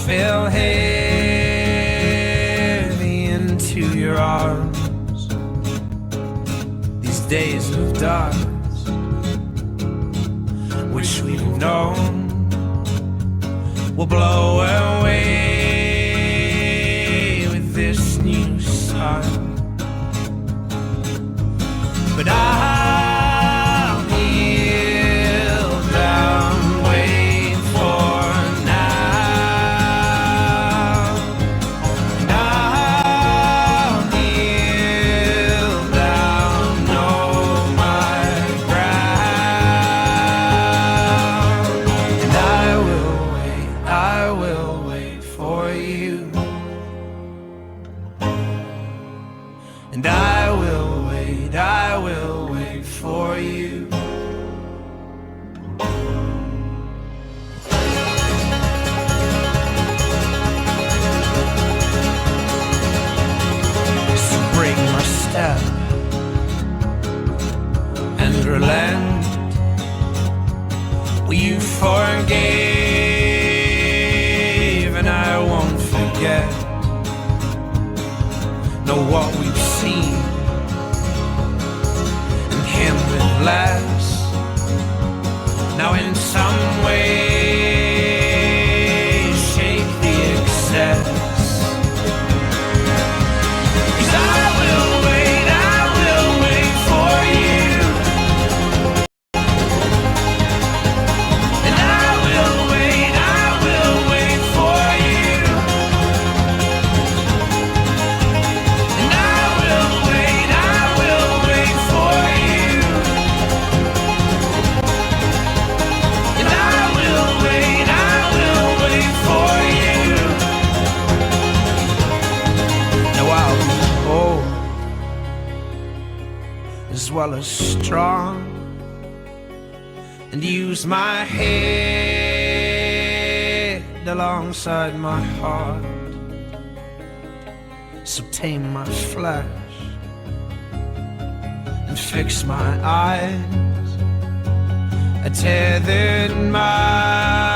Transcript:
fell heavy into your arms. These days of darkness, which we've known, will blow away with this new sun. But I'll kneel down, wait for now. And I'll kneel down, know my ground. And I will wait for you. And I will wait for you. So break my step and relent. Well, you forgave and I won't forget. Know what we've seen and him with less. Now in some way shake the excess. 'Cause I will wait for you. And I will wait for you. And I will wait for you. And I will wait for you. Now I'll be bold as well as strong, and use my head alongside my heart. So tame my flesh and fix my eyes. I tethered my